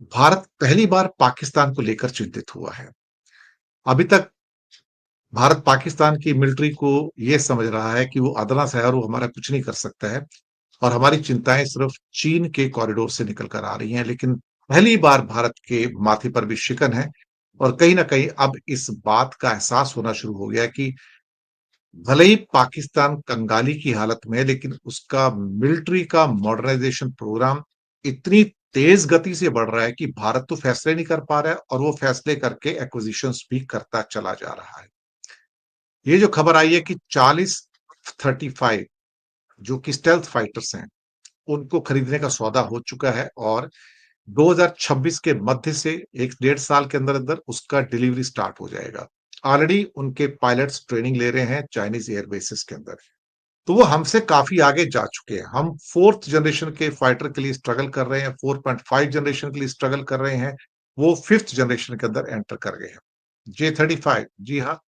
भारत पहली बार पाकिस्तान को लेकर चिंतित हुआ है। अभी तक भारत पाकिस्तान की मिलिट्री को ये समझ रहा है कि वो अदना से है और वो हमारा कुछ नहीं कर सकता है और हमारी चिंताएं सिर्फ चीन के कॉरिडोर से निकल कर आ रही हैं। लेकिन पहली बार भारत के माथे पर भी शिकन है और कहीं ना कहीं अब इस बात का एहसास होना शुरू हो गया है कि भले ही पाकिस्तान कंगाली की हालत में है, लेकिन उसका मिलिट्री का मॉडर्नाइजेशन प्रोग्राम इतनी तेज गति से बढ़ रहा है कि भारत तो फैसले नहीं कर पा रहा है और वो फैसले करके एक्विजिशंस भी करता चला जा रहा है। ये जो खबर आई है कि 40-35 जो कि स्टेल्थ फाइटर्स हैं, उनको खरीदने का सौदा हो चुका है और 2026 के मध्य से एक डेढ़ साल के अंदर अंदर उसका डिलीवरी स्टार्ट हो जाएगा। ऑलरेडी उनके पायलट्स ट्रेनिंग ले रहे हैं चाइनीज एयरबेसिस के अंदर। तो वो हमसे काफी आगे जा चुके हैं। हम फोर्थ जनरेशन के फाइटर के लिए स्ट्रगल कर रहे हैं, 4.5 जनरेशन के लिए स्ट्रगल कर रहे हैं। वो फिफ्थ जनरेशन के अंदर एंटर कर गए हैं। J-35, जी हाँ,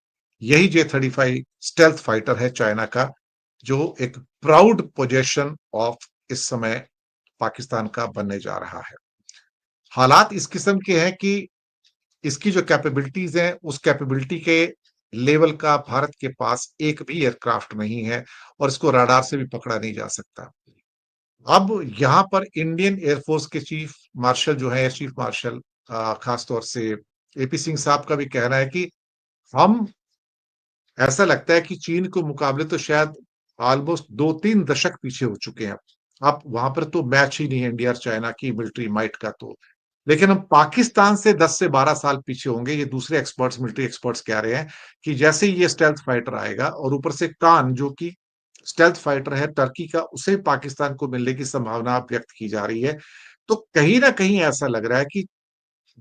यही J-35 स्टेल्थ फाइटर है चाइना का, जो एक प्राउड पोजेशन ऑफ इस समय पाकिस्तान का बनने जा रहा है। हालात इस किस्म के हैं कि इसकी जो कैपेबिलिटीज हैं, उस कैपेबिलिटी के लेवल का भारत के पास एक भी एयरक्राफ्ट नहीं है और इसको रडार से भी पकड़ा नहीं जा सकता। अब यहाँ पर इंडियन एयरफोर्स के चीफ मार्शल जो है, चीफ मार्शल खास तौर से एपी सिंह साहब का भी कहना है कि हम ऐसा लगता है कि चीन के मुकाबले तो शायद ऑलमोस्ट 2-3 दशक पीछे हो चुके हैं। अब वहां पर तो मैच ही नहीं है इंडिया और चाइना की मिलिट्री माइट का तो। लेकिन हम पाकिस्तान से 10 से 12 साल पीछे होंगे, ये दूसरे एक्सपर्ट्स, मिलिट्री एक्सपर्ट्स कह रहे हैं कि जैसे ही ये स्टेल्थ फाइटर आएगा और ऊपर से कान जो कि स्टेल्थ फाइटर है टर्की का, उसे पाकिस्तान को मिलने की संभावना व्यक्त की जा रही है। तो कहीं ना कहीं ऐसा लग रहा है कि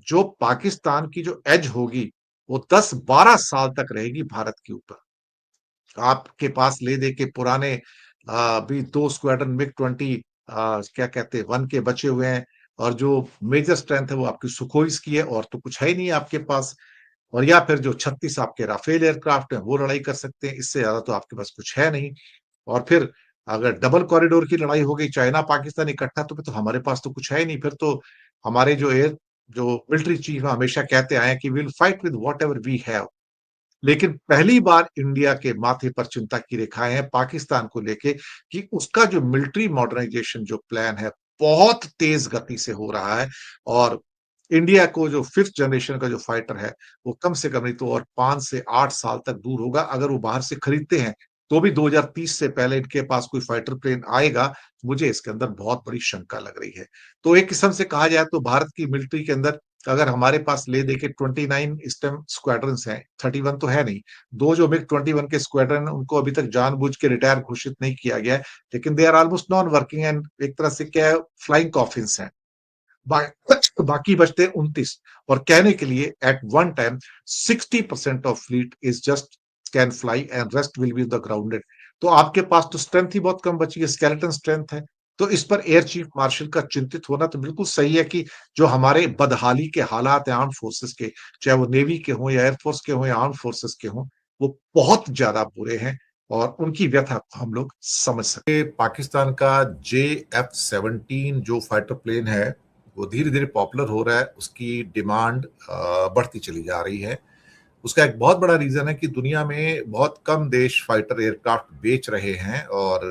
जो पाकिस्तान की जो एज होगी वो 10-12 साल तक रहेगी भारत के ऊपर। आपके पास ले दे के पुराने अभी 2 स्क्वाड्रन मिग 20 क्या कहते हैं वन के बचे हुए हैं और जो मेजर स्ट्रेंथ है वो आपकी सुखोइस की है और तो कुछ है ही नहीं आपके पास। और या फिर जो 36 आपके राफेल एयरक्राफ्ट है वो लड़ाई कर सकते हैं, इससे ज्यादा तो आपके पास कुछ है नहीं। और फिर अगर डबल कॉरिडोर की लड़ाई हो गई चाइना पाकिस्तान इकट्ठा, तो फिर तो हमारे पास तो कुछ है ही नहीं। फिर तो हमारे जो मिलिट्री चीफ हमेशा कहते आए हैं कि will fight with whatever we have. लेकिन पहली बार इंडिया के माथे पर चिंता की रेखाएं हैं पाकिस्तान को लेके कि उसका जो मिलिट्री मॉडर्नाइजेशन जो प्लान है बहुत तेज गति से हो रहा है और इंडिया को जो फिफ्थ जनरेशन का जो फाइटर है वो कम से कम नहीं तो और 5 से 8 साल तक दूर होगा। अगर वो बाहर से खरीदते हैं तो भी 2030 से पहले इनके पास कोई फाइटर प्लेन आएगा, मुझे इसके अंदर बहुत बड़ी शंका लग रही है। तो एक किस्म से कहा जाए तो भारत की मिलिट्री के अंदर अगर हमारे पास ले दे के 29 स्टेम स्क्वाड्रन हैं, 31 तो है नहीं। दो जो मिग 21 के स्क्वाड्रन उनको अभी तक जानबूझ के रिटायर घोषित नहीं किया गया है, लेकिन they are almost non working and एक तरह से क्या है, फ्लाइंग कॉफिन्स हैं। बाकी बचते 29 और कहने के लिए at one time 60% of fleet is just can fly and rest will be the grounded. तो आपके पास तो स्ट्रेंथ ही बहुत कम बची है, स्केलेटन स्ट्रेंथ है। तो इस पर एयर चीफ मार्शल का चिंतित होना तो बिल्कुल सही है कि जो हमारे बदहाली के हालात हैं आर्म फोर्सेस के, चाहे वो नेवी के हों या एयरफोर्स के हों या आर्म फोर्सेस के हों, वो बहुत ज्यादा बुरे हैं और उनकी व्यथा को हम लोग समझ सकते हैं। पाकिस्तान का JF-17 जो फाइटर प्लेन है वो धीरे धीरे पॉपुलर हो रहा है, उसकी डिमांड बढ़ती चली जा रही है। उसका एक बहुत बड़ा रीजन है कि दुनिया में बहुत कम देश फाइटर एयरक्राफ्ट बेच रहे हैं और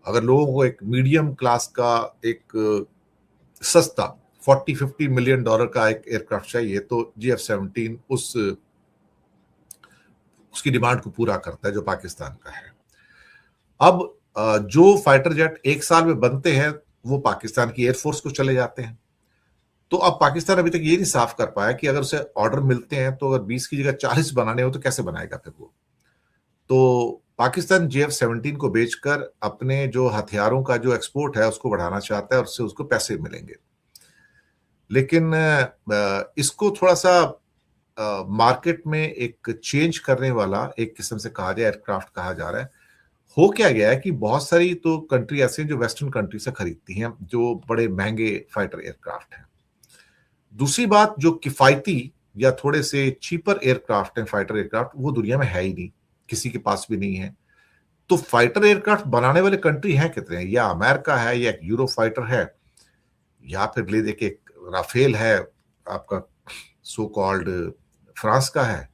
अगर लोगों को एक मीडियम क्लास का एक सस्ता $40-50 मिलियन का एक एयरक्राफ्ट चाहिए तो JF-17 उसकी डिमांड को पूरा करता है जो पाकिस्तान का है। अब जो फाइटर जेट एक साल में बनते हैं वो पाकिस्तान की एयरफोर्स को चले जाते हैं। तो अब पाकिस्तान अभी तक ये नहीं साफ कर पाया कि अगर उसे ऑर्डर मिलते हैं तो अगर 20 की जगह 40 बनाने हो तो कैसे बनाएगा फिर वो। तो पाकिस्तान JF-17 को बेचकर अपने जो हथियारों का जो एक्सपोर्ट है उसको बढ़ाना चाहता है और उससे उसको पैसे मिलेंगे। लेकिन इसको थोड़ा सा मार्केट में एक चेंज करने वाला एक किस्म से कहा जाए एयरक्राफ्ट कहा जा रहा है। हो क्या गया है कि बहुत सारी तो कंट्री ऐसे हैं जो वेस्टर्न कंट्री से खरीदती हैं जो बड़े महंगे फाइटर एयरक्राफ्ट हैं। दूसरी बात, जो किफायती या थोड़े से चीपर एयरक्राफ्ट हैं फाइटर एयरक्राफ्ट, वो दुनिया में है ही नहीं, किसी के पास भी नहीं है। तो फाइटर एयरक्राफ्ट बनाने वाले कंट्री हैं कितने हैं? या अमेरिका है या यूरो फाइटर है या फिर ले दे के राफेल है आपका सो कॉल्ड फ्रांस का है,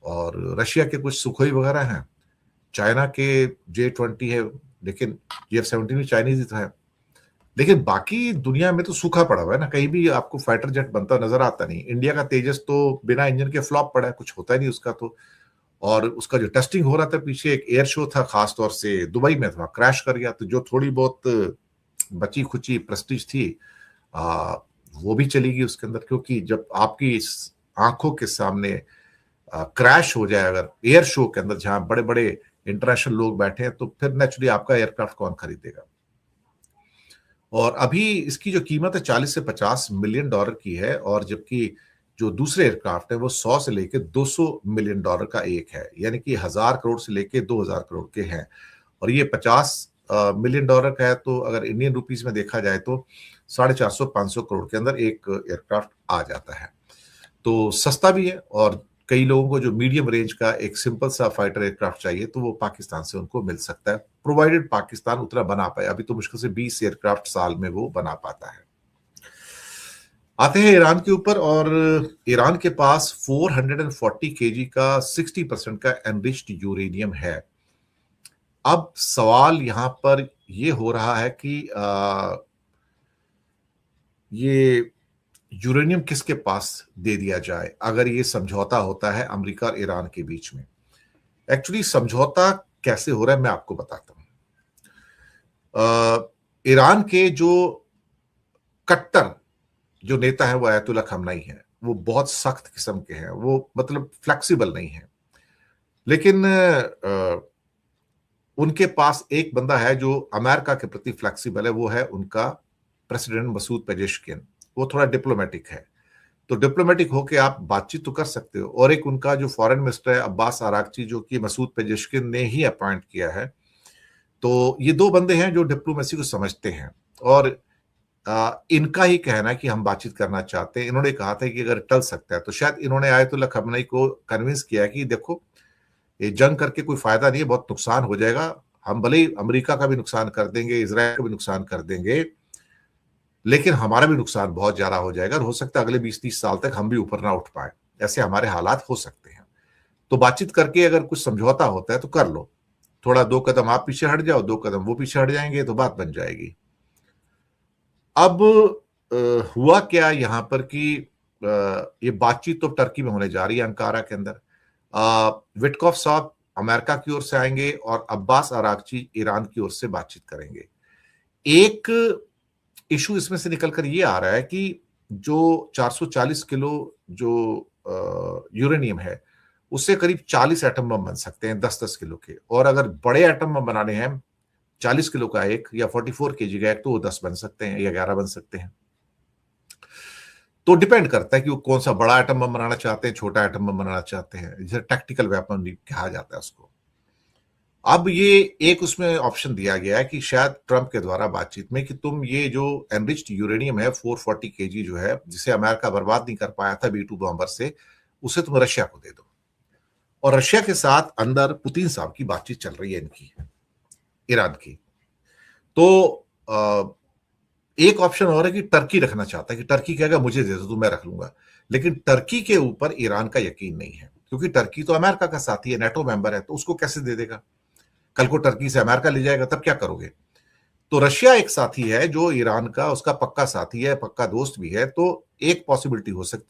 और रशिया के कुछ सुखोई वगैरह हैं, चाइना के J-20 है, लेकिन F-17 भी चाइनीज ही था है। लेकिन बाकी दुनिया में तो सूखा पड़ा हुआ है ना, कहीं भी आपको फाइटर जेट बनता नजर आता नहीं। इंडिया का तेजस तो बिना इंजन के फ्लॉप पड़ा है, कुछ होता ही नहीं उसका तो। और उसका जो टेस्टिंग हो रहा था पीछे, एक एयर शो था खास तौर से दुबई में था, क्रैश कर गया। तो जो थोड़ी बहुत बची खुची प्रेस्टीज थी, आ, वो भी चली गई उसके अंदर, क्योंकि जब आपकी इस आंखों के सामने क्रैश हो जाए अगर एयर शो के अंदर, जहां बड़े बड़े इंटरनेशनल लोग बैठे हैं, तो फिर नेचुरली आपका एयरक्राफ्ट कौन खरीदेगा। और अभी इसकी जो कीमत है 40 से 50 मिलियन डॉलर की है, और जबकि जो दूसरे एयरक्राफ्ट है वो 100 से लेके 200 मिलियन डॉलर का एक है, यानी कि 1000 करोड़ से लेके 2000 करोड़ के हैं। और ये 50 मिलियन डॉलर का है, तो अगर इंडियन रुपीस में देखा जाए तो 450-500 करोड़ के अंदर एक एयरक्राफ्ट आ जाता है। तो सस्ता भी है, और कई लोगों को जो मीडियम रेंज का एक सिंपल सा फाइटर एयरक्राफ्ट चाहिए तो वो पाकिस्तान से उनको मिल सकता है, प्रोवाइडेड पाकिस्तान उतना बना पाए। अभी तो मुश्किल से 20 एयरक्राफ्ट साल में वो बना पाता है। आते हैं ईरान के ऊपर, और ईरान के पास 440 केजी का 60% का एनरिच्ड यूरेनियम है। अब सवाल यहां पर यह हो रहा है कि ये यूरेनियम किसके पास दे दिया जाए अगर ये समझौता होता है अमेरिका और ईरान के बीच में। एक्चुअली समझौता कैसे हो रहा है मैं आपको बताता हूं। ईरान के जो कट्टर जो नेता है वो अयतुल्ला खमनाई है, वो बहुत सख्त किस्म के हैं, वो मतलब फ्लेक्सिबल नहीं है। लेकिन उनके पास एक बंदा है जो अमेरिका के प्रति फ्लेक्सिबल है, वो है उनका प्रेसिडेंट मसूद पेजेश्किन। वो थोड़ा डिप्लोमेटिक है, तो डिप्लोमेटिक होके आप बातचीत तो कर सकते हो। और एक उनका जो फॉरेन मिनिस्टर है अब्बास आरागची, जो कि मसूद पेजेश्किन ने ही अपॉइंट किया है। तो ये दो बंदे हैं जो डिप्लोमेसी को समझते हैं, और इनका ही कहना है कि हम बातचीत करना चाहते हैं। इन्होंने कहा था कि अगर टल सकता है तो शायद इन्होंने आयतुल्ला खमनई को कन्विंस किया कि देखो, ये जंग करके कोई फायदा नहीं है, बहुत नुकसान हो जाएगा। हम भले ही अमेरिका का भी नुकसान कर देंगे, इसराइल का भी नुकसान कर देंगे, लेकिन हमारा भी नुकसान बहुत ज्यादा हो जाएगा, और हो सकता है अगले 20-30 साल तक हम भी ऊपर ना उठ पाए। ऐसे हमारे हालात हो सकते हैं। तो बातचीत करके अगर कुछ समझौता होता है तो कर लो, थोड़ा 2 कदम आप पीछे हट जाओ, 2 कदम वो पीछे हट जाएंगे, तो बात बन जाएगी। अब हुआ क्या यहां पर कि ये बातचीत तो टर्की में होने जा रही है, अंकारा के अंदर। विटकॉफ साहब अमेरिका की ओर से आएंगे, और अब्बास अरागची ईरान की ओर से बातचीत करेंगे। एक इशू इसमें से निकलकर ये आ रहा है कि जो 440 किलो जो यूरेनियम है, उससे करीब 40 एटम बम बन सकते हैं, 10-10 किलो के। और अगर बड़े एटम बम बनाने हैं 40 किलो का एक, या 44 केजी का एक, तो वो 10 बन सकते हैं या 11 बन सकते हैं। तो डिपेंड करता है कि वो कौन सा बड़ा एटम बम बनाना चाहते हैं, छोटा एटम बम बनाना चाहते हैं, जिसे टैक्टिकल वेपन भी कहा जाता है उसको। अब ये एक उसमें ऑप्शन दिया गया है कि शायद ट्रंप के द्वारा बातचीत में, कि तुम ये जो एनरिच्ड यूरेनियम है 440 केजी जो है, जिसे अमेरिका बर्बाद नहीं कर पाया था B-2 बॉम्बर से, उसे तुम रशिया को दे दो। और रशिया के साथ अंदर पुतिन साहब की बातचीत चल रही है इनकी, ईरान की। तो एक ऑप्शन और है कि टर्की रखना चाहता है, कि टर्की कहेगा मुझे दे दो तो मैं रख लूंगा। लेकिन टर्की के ऊपर ईरान का यकीन नहीं है, क्योंकि टर्की तो अमेरिका का साथी है, नेटो मेंबर है, तो उसको कैसे दे देगा। कल को टर्की से अमेरिका ले जाएगा, तब क्या करोगे। तो रशिया एक साथी है जो ईरान का, उसका पक्का साथी है, पक्का दोस्त भी है। तो एक पॉसिबिलिटी हो सकती है